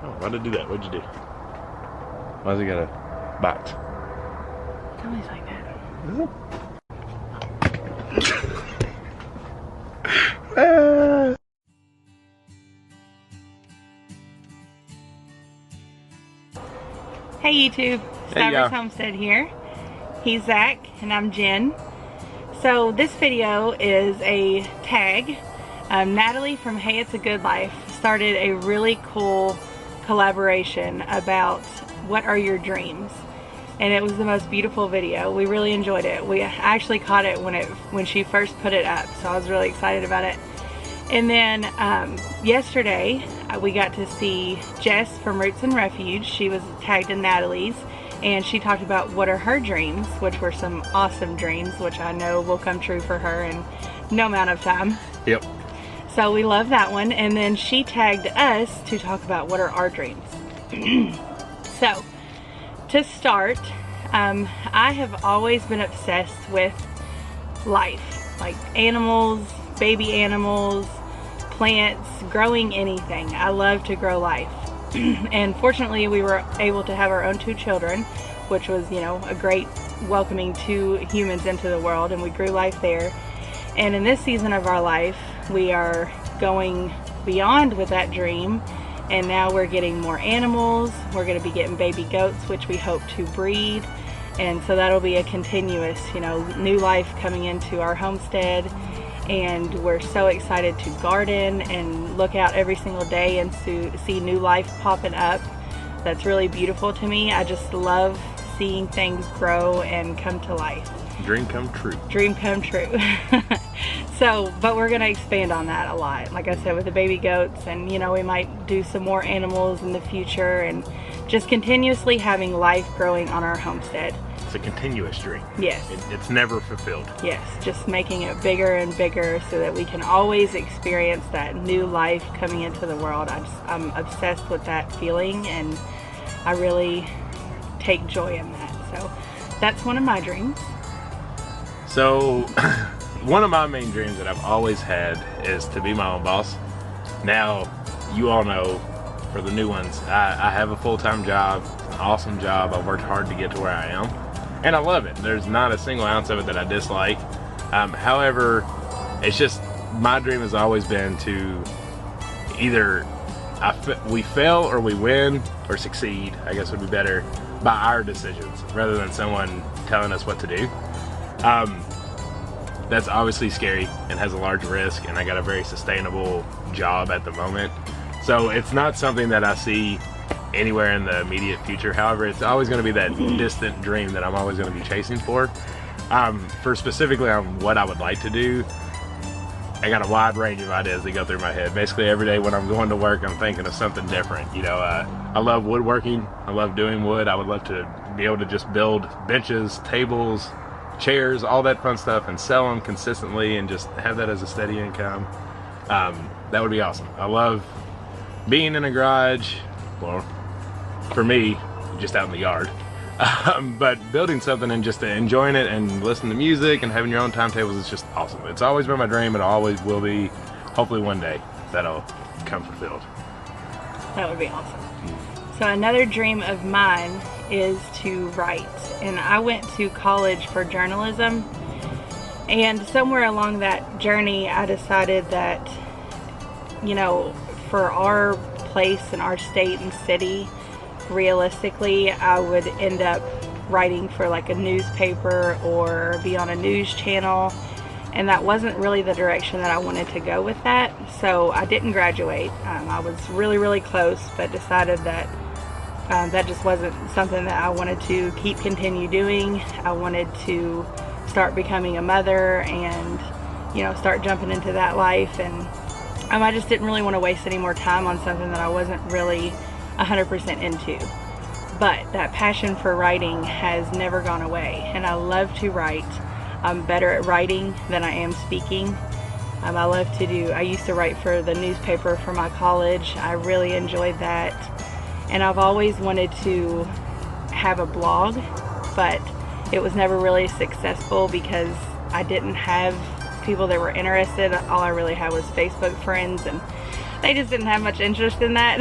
Oh, why did it do that? What'd you do? Why does it got a bite? It's always like that. Hey YouTube, Stivers Homestead here. He's Zach and I'm Jen. So this video is a tag. Natalie from Hey It's a Good Life started a really cool collaboration about what are your dreams, and it was the most beautiful video. We really enjoyed it. We actually caught it when she first put it up, so I was really excited about it. And then yesterday we got to see Jess from Roots and Refuge. She was tagged in Natalie's, and she talked about what are her dreams, which were some awesome dreams, which I know will come true for her in no amount of time. Yep. So we love that one. And then she tagged us to talk about what are our dreams. So to start, I have always been obsessed with life, like animals, baby animals, plants, growing anything. I love to grow life. And fortunately we were able to have our own 2 children, which was, you know, a great welcoming 2 humans into the world, and we grew life there. And in this season of our life we are going beyond with that dream, and now we're getting more animals. We're going to be getting baby goats, which we hope to breed, and so that'll be a continuous, you know, new life coming into our homestead. And we're so excited to garden and look out every single day and see new life popping up. That's really beautiful to me. I just love seeing things grow and come to life. Dream come true. Dream come true. So, but we're gonna expand on that a lot. Like I said, with the baby goats, and you know, we might do some more animals in the future, and just continuously having life growing on our homestead. It's a continuous dream. Yes. It's never fulfilled. Yes, just making it bigger and bigger so that we can always experience that new life coming into the world. I'm obsessed with that feeling, and I really take joy in that. So that's one of my dreams. So one of my main dreams that I've always had is to be my own boss. Now, you all know, for the new ones, I have a full-time job, an awesome job. I've worked hard to get to where I am, and I love it. There's not a single ounce of it that I dislike. However, it's just, my dream has always been to either we fail or we win or succeed, I guess would be better, by our decisions rather than someone telling us what to do. That's obviously scary and has a large risk, and I got a very sustainable job at the moment, so it's not something that I see anywhere in the immediate future. However, it's always going to be that distant dream that I'm always going to be chasing for. For specifically on what I would like to do, I got a wide range of ideas that go through my head. Basically every day when I'm going to work, I'm thinking of something different. You know, I love woodworking. I love doing wood. I would love to be able to just build benches, tables, chairs, all that fun stuff, and sell them consistently and just have that as a steady income. That would be awesome. I love being in a garage, well, for me, just out in the yard. But building something and just enjoying it and listening to music and having your own timetables is just awesome. It's always been my dream. It always will be. Hopefully one day that'll come fulfilled. That would be awesome. So another dream of mine is to write. And I went to college for journalism, and somewhere along that journey I decided that, you know, for our place in our state and city, realistically I would end up writing for like a newspaper or be on a news channel, and that wasn't really the direction that I wanted to go with that. So I didn't graduate. I was really close, but decided that that just wasn't something that I wanted to continue doing. I wanted to start becoming a mother and, you know, start jumping into that life, and I just didn't really want to waste any more time on something that I wasn't really 100% into. But that passion for writing has never gone away, and I love to write. I'm better at writing than I am speaking. I used to write for the newspaper for my college. I really enjoyed that. And I've always wanted to have a blog, but it was never really successful because I didn't have people that were interested. All I really had was Facebook friends, and they just didn't have much interest in that.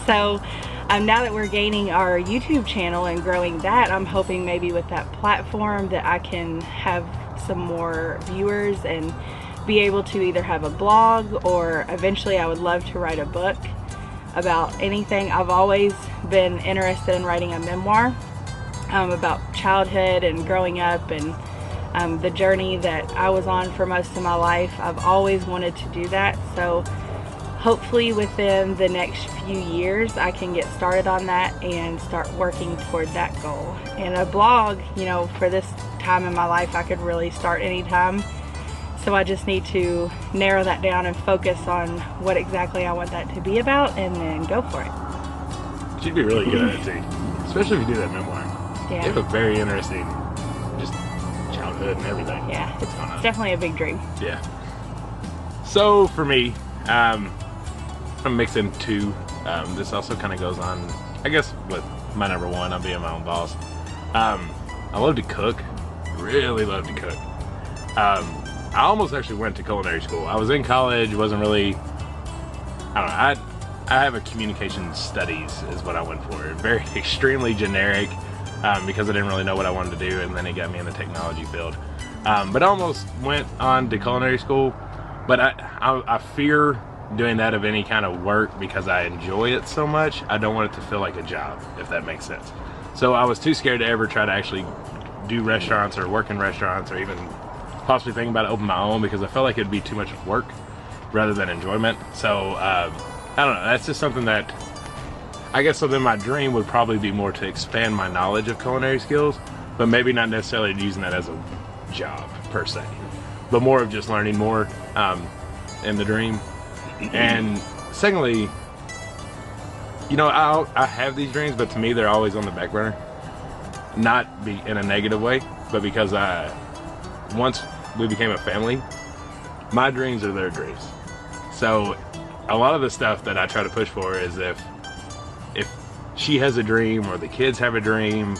So now that we're gaining our YouTube channel and growing that, I'm hoping maybe with that platform that I can have some more viewers and be able to either have a blog, or eventually I would love to write a book about anything. I've always been interested in writing a memoir about childhood and growing up, and the journey that I was on for most of my life. I've always wanted to do that, so hopefully within the next few years I can get started on that and start working toward that goal. And a blog, you know, for this time in my life I could really start anytime, so I just need to narrow that down and focus on what exactly I want that to be about, and then go for it. She'd be really good at it too, especially if you do that memoir. Yeah. You have a very interesting just childhood and everything. Yeah, What's going on? It's definitely a big dream. Yeah. So for me, I'm mixing two. This also kind of goes on, I guess, with my number one, I'm being my own boss. I love to cook, really love to cook. I almost actually went to culinary school. I was in college, wasn't really, I don't know, I have a communication studies is what I went for. Very extremely generic, because I didn't really know what I wanted to do, and then it got me in the technology field. But I almost went on to culinary school, but I fear doing that of any kind of work because I enjoy it so much. I don't want it to feel like a job, if that makes sense. So I was too scared to ever try to actually do restaurants or work in restaurants, or even possibly think about it, open my own, because I felt like it'd be too much work rather than enjoyment. So I don't know, that's just something that I guess, so then my dream would probably be more to expand my knowledge of culinary skills, but maybe not necessarily using that as a job per se, but more of just learning more in the dream. And secondly, you know, I have these dreams, but to me they're always on the back burner. Not be in a negative way, but because once we became a family, my dreams are their dreams. So a lot of the stuff that I try to push for is if she has a dream or the kids have a dream,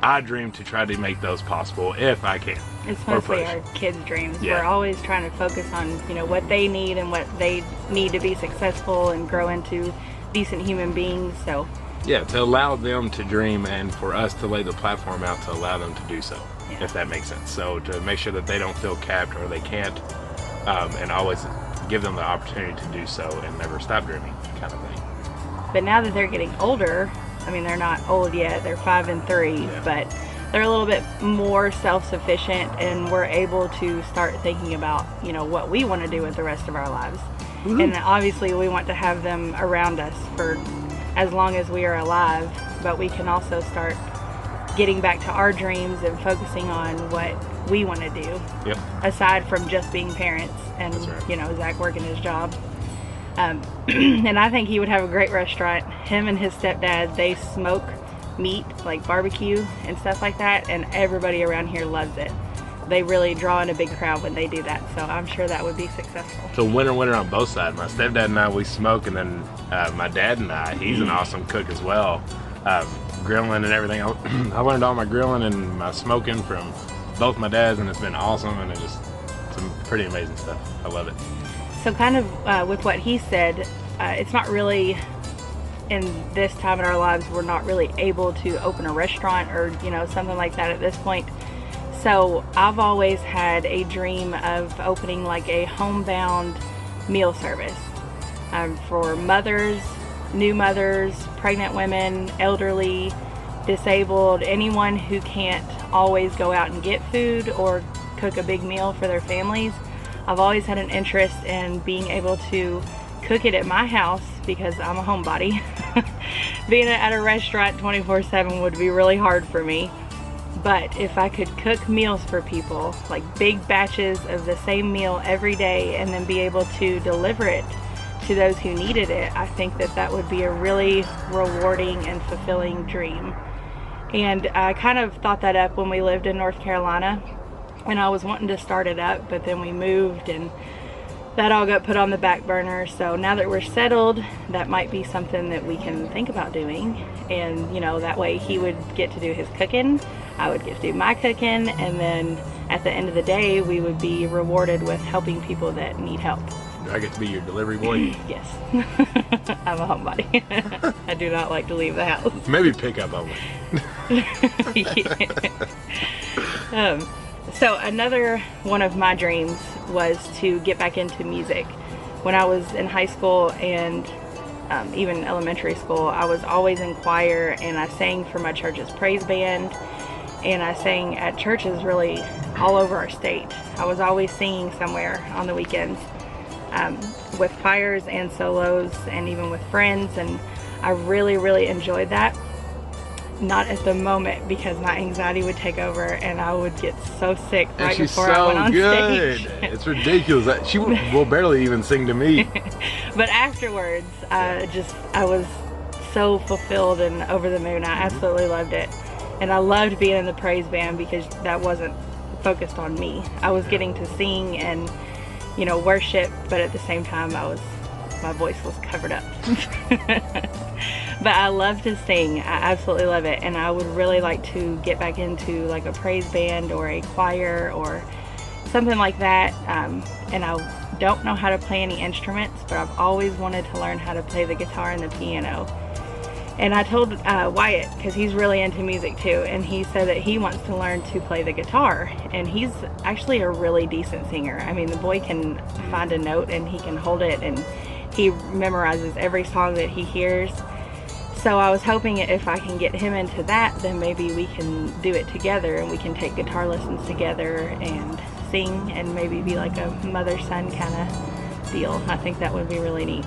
I dream to try to make those possible if I can. It's mostly our kids' dreams. Yeah. We're always trying to focus on, you know, what they need and what they need to be successful and grow into decent human beings. So yeah, to allow them to dream and for us to lay the platform out to allow them to do so, Yeah. if that makes sense. So to make sure that they don't feel capped or they can't, and always give them the opportunity to do so and never stop dreaming, kind of thing. But now that they're getting older, I mean, they're not old yet, they're 5 and 3, Yeah. but they're a little bit more self-sufficient, and we're able to start thinking about, you know, what we want to do with the rest of our lives. Woo-hoo. And obviously we want to have them around us for as long as we are alive, but we can also start getting back to our dreams and focusing on what we want to do, Yep. aside from just being parents and, That's right. you know, Zach working his job. And I think he would have a great restaurant. Him and his stepdad, they smoke meat, like barbecue and stuff like that, and everybody around here loves it. They really draw in a big crowd when they do that, so I'm sure that would be successful. So winner on both sides. My stepdad and I, we smoke, and then my dad and I, he's an awesome cook as well. Grilling and everything. I learned all my grilling and my smoking from both my dads, and it's been awesome, and it's just some pretty amazing stuff. I love it. So kind of with what he said, it's not really, in this time in our lives, we're not really able to open a restaurant or, you know, something like that at this point. So I've always had a dream of opening like a homebound meal service for mothers, new mothers, pregnant women, elderly, disabled, anyone who can't always go out and get food or cook a big meal for their families. I've always had an interest in being able to cook it at my house because I'm a homebody. Being at a restaurant 24/7 would be really hard for me. But if I could cook meals for people, like big batches of the same meal every day, and then be able to deliver it to those who needed it, I think that that would be a really rewarding and fulfilling dream. And I kind of thought that up when we lived in North Carolina, and I was wanting to start it up, but then we moved and that all got put on the back burner. So now that we're settled, that might be something that we can think about doing. And, you know, that way he would get to do his cooking, I would get to do my cooking, and then at the end of the day we would be rewarded with helping people that need help. Do I get to be your delivery boy? Yes. I'm a homebody. I do not like to leave the house. Maybe pick up only. So another one of my dreams was to get back into music. When I was in high school and even elementary school, I was always in choir, and I sang for my church's praise band, and I sang at churches really all over our state. I was always singing somewhere on the weekends with choirs and solos and even with friends, and I really enjoyed that. Not at the moment, because my anxiety would take over and I would get so sick right before I went on stage. It's ridiculous. She will barely even sing to me. But afterwards, I was so fulfilled and over the moon. I absolutely loved it. And I loved being in the praise band because that wasn't focused on me. I was getting to sing and, you know, worship, but at the same time my voice was covered up. But I love to sing. I absolutely love it, and I would really like to get back into like a praise band or a choir or something like that. And I don't know how to play any instruments, but I've always wanted to learn how to play the guitar and the piano. And I told Wyatt, because he's really into music too, and he said that he wants to learn to play the guitar, and he's actually a really decent singer. I mean, the boy can find a note and he can hold it, and he memorizes every song that he hears. So I was hoping if I can get him into that, then maybe we can do it together and we can take guitar lessons together and sing and maybe be like a mother-son kind of deal. I think that would be really neat.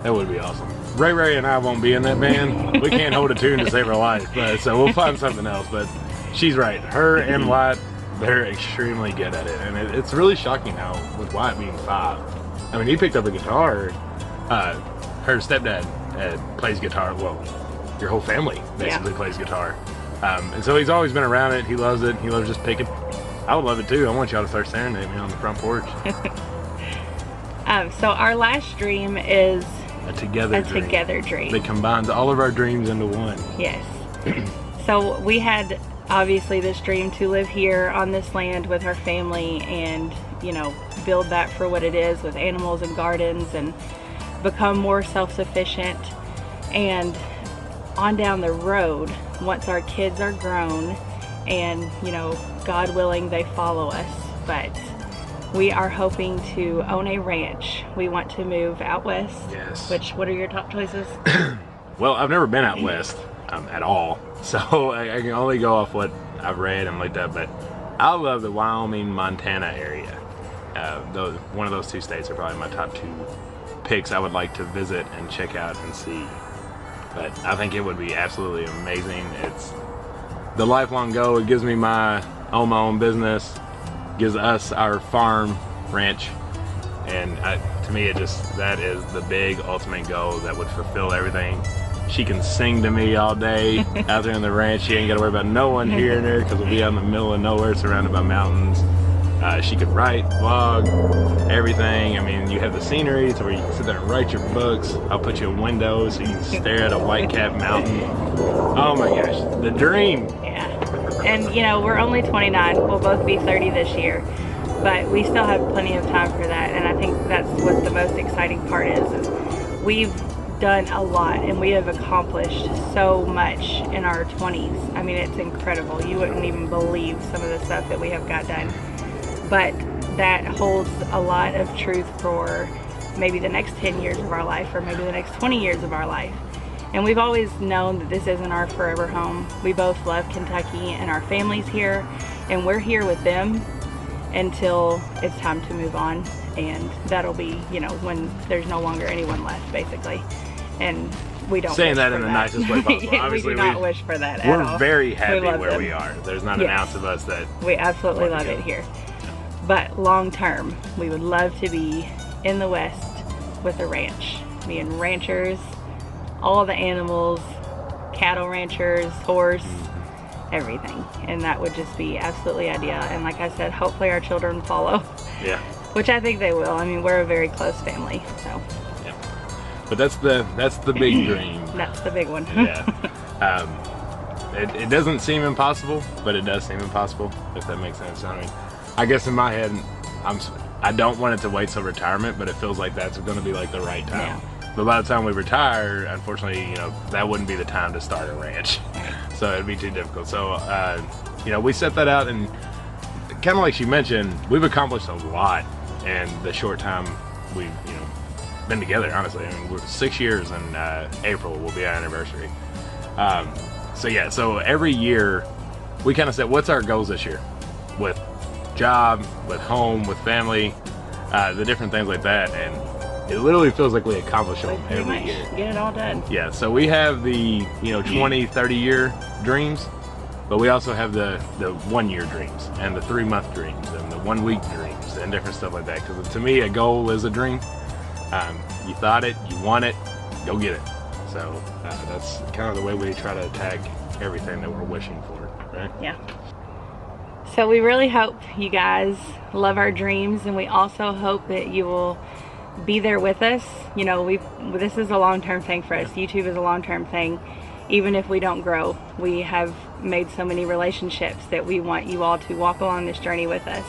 That would be awesome. Ray and I won't be in that band. We can't hold a tune to save our life, so we'll find something else. But she's right. Her and Wyatt, they're extremely good at it. And it's really shocking how, with Wyatt being 5, I mean, he picked up a guitar. Her stepdad plays guitar. Well, your whole family basically plays guitar. And so he's always been around it. He loves it. He loves just picking. I would love it too. I want y'all to start serenading me on the front porch. So our last dream is a together dream that combines all of our dreams into one. Yes. So we had obviously this dream to live here on this land with our family and, you know, build that for what it is with animals and gardens and become more self-sufficient. And on down the road, once our kids are grown and, you know, God willing, they follow us, but we are hoping to own a ranch. We want to move out west. Yes. What are your top choices? Well, I've never been out west at all, so I can only go off what I've read and looked up, but I love the Wyoming, Montana area. One of those two states are probably my top 2 picks I would like to visit and check out and see. But I think it would be absolutely amazing. It's the lifelong goal. It gives me my own business, gives us our farm ranch, and to me that is the big ultimate goal that would fulfill everything. She can sing to me all day out there in the ranch. She ain't got to worry about no one hearing her because we'll be out in the middle of nowhere surrounded by mountains. She could write, vlog, everything. I mean, you have the scenery to where you can sit there and write your books. I'll put you a window so you can stare at a white-capped mountain. Oh my gosh, the dream. Yeah, and you know, we're only 29. We'll both be 30 this year, but we still have plenty of time for that. And I think that's what the most exciting part is we've done a lot and we have accomplished so much in our 20s. I mean, it's incredible. You wouldn't even believe some of the stuff that we have got done. But that holds a lot of truth for maybe the next 10 years of our life or maybe the next 20 years of our life. And we've always known that this isn't our forever home. We both love Kentucky and our family's here, and we're here with them until it's time to move on. And that'll be, you know, when there's no longer anyone left, basically. And we don't saying wish that for in the that. nicest way possible. Obviously, we do not wish for that at all. We're very happy where them. we are. There's not an ounce of us that we absolutely love it here. But long term, we would love to be in the West with a ranch, being ranchers, all the animals, cattle ranchers, horse, everything. And that would just be absolutely ideal. And like I said, hopefully our children follow. Yeah. Which I think they will. I mean, we're a very close family, so. Yeah. But that's the big dream. That's the big one. Yeah. It doesn't seem impossible, but it does seem impossible, if that makes sense. I mean, I guess in my head, I don't want it to wait till retirement, but it feels like that's going to be like the right time. But by the time we retire, unfortunately, you know, that wouldn't be the time to start a ranch. So it'd be too difficult. So, you know, we set that out, and kind of like she mentioned, we've accomplished a lot in the short time we've, you know, been together, honestly. I mean, we're 6 years, and April will be our anniversary. So yeah, so every year we kind of said, what's our goals this year? With job, with home, with family, the different things like that. And it literally feels like we accomplish them every year. Get it all done. Yeah, so we have the, you know, 20, 30-year dreams, but we also have the 1 year dreams and the 3-month dreams and the 1 week dreams and different stuff like that. Because to me, a goal is a dream. You thought it, you want it, go get it. So that's kind of the way we try to attack everything that we're wishing for, right? Yeah. So we really hope you guys love our dreams, and we also hope that you will be there with us. You know, this is a long-term thing for us. YouTube is a long-term thing. Even if we don't grow, we have made so many relationships that we want you all to walk along this journey with us.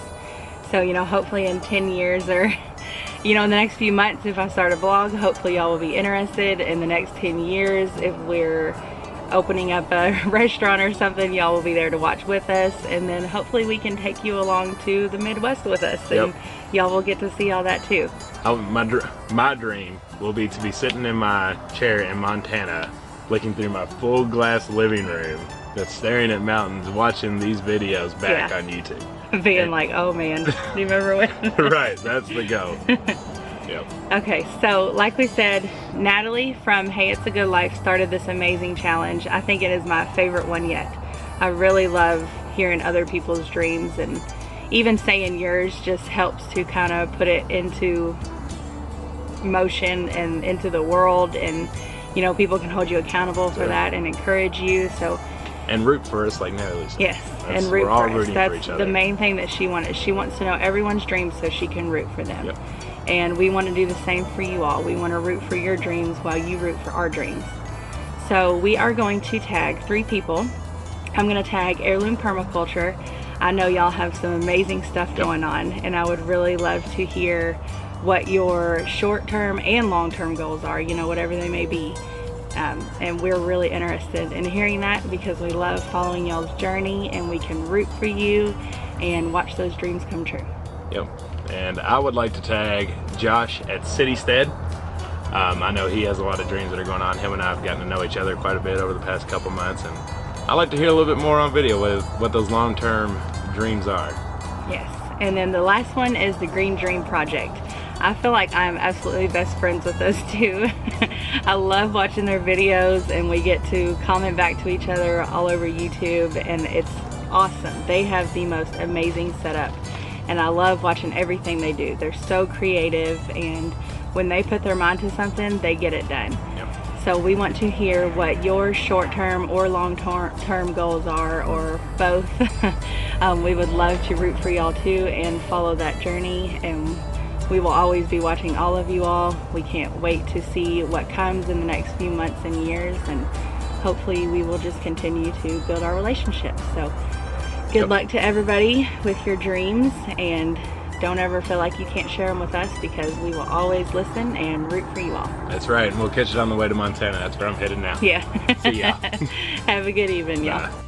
So, you know, hopefully in 10 years or, you know, in the next few months, if I start a blog, hopefully y'all will be interested. In the next 10 years, if we're opening up a restaurant or something, y'all will be there to watch with us. And then hopefully we can take you along to the Midwest with us, and y'all will get to see all that too. My dream will be to be sitting in my chair in Montana, looking through my full glass living room that's staring at mountains, watching these videos back on YouTube. Being like, oh man, do you remember when? Right, that's the goal. Yep. Okay, so like we said, Natalie from Hey It's a Good Life started this amazing challenge. I think it is my favorite one yet. I really love hearing other people's dreams, and even saying yours just helps to kind of put it into motion and into the world, and you know, people can hold you accountable for that and encourage you. So, and root for us, like Natalie said. Yes, and root we're all for us. rooting That's for each other. the main thing that she wanted. She wants to know everyone's dreams so she can root for them. Yep. And we want to do the same for you all. We want to root for your dreams while you root for our dreams. So we are going to tag 3 people. I'm going to tag Heirloom Permaculture. I know y'all have some amazing stuff going on, and I would really love to hear what your short-term and long-term goals are, you know, whatever they may be. And we're really interested in hearing that, because we love following y'all's journey, and we can root for you and watch those dreams come true. Yep. And I would like to tag Josh at Citystead. I know he has a lot of dreams that are going on. Him and I have gotten to know each other quite a bit over the past couple months, and I'd like to hear a little bit more on video with what those long-term dreams are. Yes. And then the last one is the Green Dream Project. I feel like I'm absolutely best friends with those two. I love watching their videos, and we get to comment back to each other all over YouTube, and it's awesome. They have the most amazing setup, and I love watching everything they do. They're so creative, and when they put their mind to something, they get it done. Yep. So we want to hear what your short-term or long-term goals are, or both. We would love to root for y'all too and follow that journey, and we will always be watching all of you all. We can't wait to see what comes in the next few months and years, and hopefully we will just continue to build our relationship. So good luck to everybody with your dreams, and don't ever feel like you can't share them with us, because we will always listen and root for you all. That's right, and we'll catch it on the way to Montana. That's where I'm headed now. Yeah. See ya. Have a good evening, y'all. Bye.